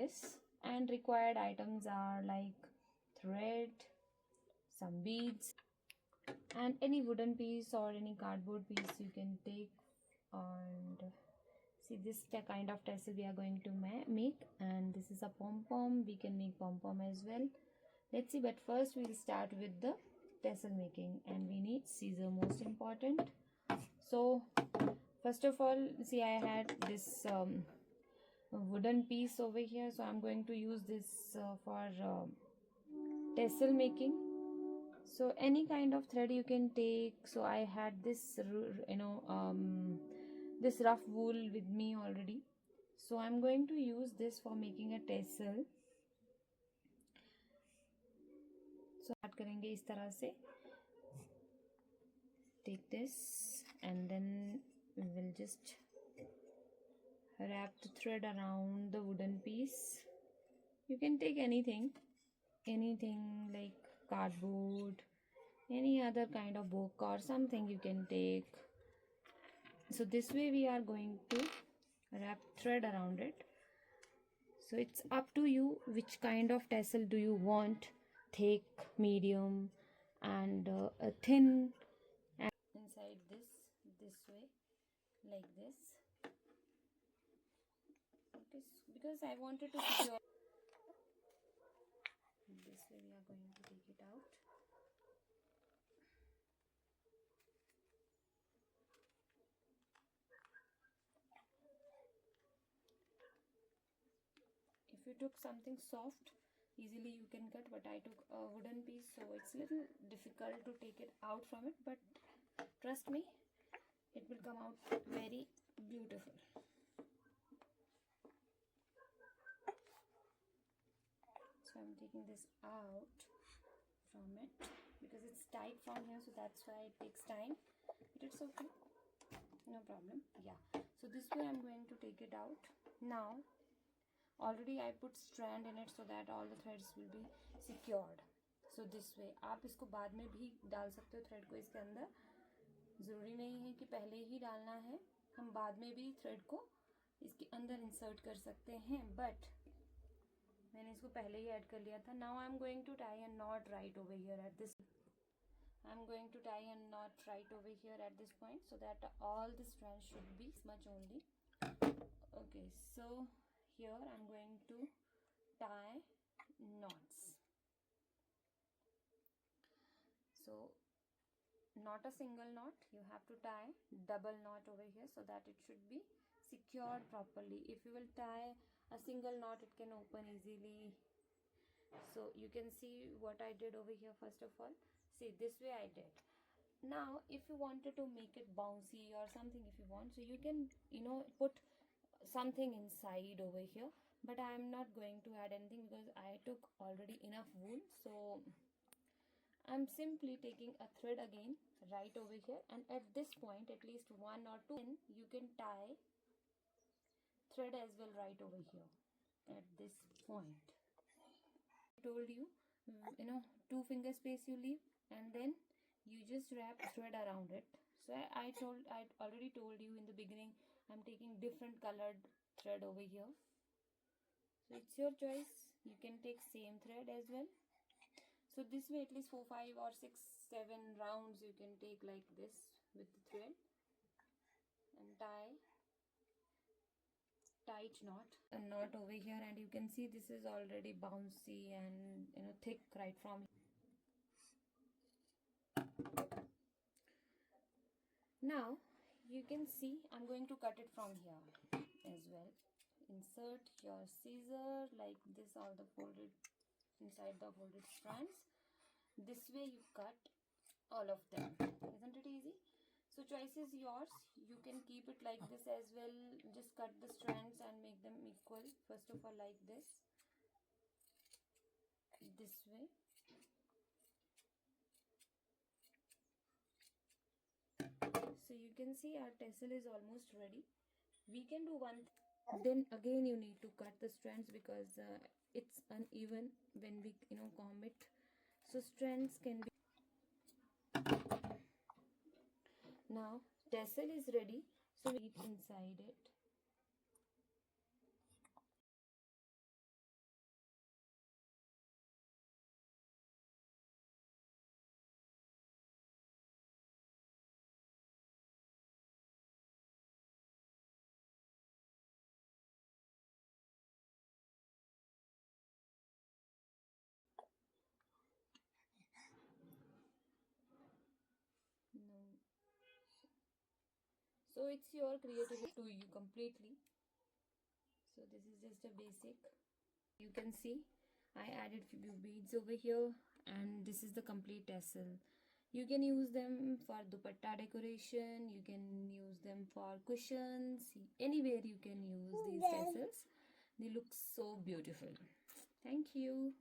this, and required items are like thread, some beads, and any wooden piece or any cardboard piece you can take. And see, this kind of tassel we are going to make, and this is a pom-pom. We can make pom-pom as well. Let's see, but first we'll start with the tassel making, and we need scissor, most important. So first of all, see, I had this wooden piece over here, so I'm going to use this for tassel making. So any kind of thread you can take. So I had this this rough wool with me already, so I'm going to use this for making a tassel. So start करेंगे इस तरह से. Take this, and then we will just wrap the thread around the wooden piece. You can take anything like cardboard, any other kind of book or something you can take. So this way we are going to wrap thread around it. So it's up to you which kind of tassel do you want, thick, medium, and a thin. And inside this way, like this. Okay, because I wanted to secure. This way we are going to take it out. If you took something soft, easily you can cut, but I took a wooden piece, so it's a little difficult to take it out from it, but trust me, it will come out very beautiful. So I'm taking this out from it because it's tight from here, so that's why it takes time, but it's okay, no problem. Yeah, so this way I'm going to take it out. Now already I put strand in it so that all the threads will be secured. So this way आप इसको बाद में भी डाल सकते हो thread को इसके अंदर, ज़रूरी नहीं है कि पहले ही डालना है, हम बाद में भी thread को इसके अंदर insert कर सकते हैं, but मैंने इसको पहले ही ऐड कर लिया था. Now I'm going to tie a knot right over here at this. I'm going to tie a knot right over here at this point so that all the strands should be smudged only. Okay, so here I'm going to tie knots. So not a single knot, you have to tie double knot over here so that it should be secured properly. If you will tie a single knot, it can open easily. So you can see what I did over here. First of all, see, this way I did. Now if you wanted to make it bouncy or something, if you want, so you can put something inside over here, but I am not going to add anything because I took already enough wool. So I'm simply taking a thread again right over here, and at this point at least one or two, and you can tie thread as well right over here at this point. I told you, 2 finger space you leave, and then you just wrap thread around it. So I already told you in the beginning, I'm taking different colored thread over here. So it's your choice. You can take same thread as well. So this way at least 4, 5 or 6, 7 rounds you can take like this with the thread and tie tight knot. A knot over here, and you can see this is already bouncy and thick right from here. Now you can see I'm going to cut it from here as well. Insert your scissor like this, all the folded inside the folded strands. This way you cut all of them. Isn't it easy? So choice is yours. You can keep it like this as well. Just cut the strands and make them equal. First of all, like this way. So you can see our tassel is almost ready. We can do one thing. Then again you need to cut the strands because it's uneven when we comb it. So strands can be. Now tassel is ready, so we inside it. So it's your creativity to you completely. So this is just a basic. You can see I added few beads over here, and this is the complete tassel. You can use them for dupatta decoration, you can use them for cushions, anywhere you can use these tassels. They look so beautiful. Thank you.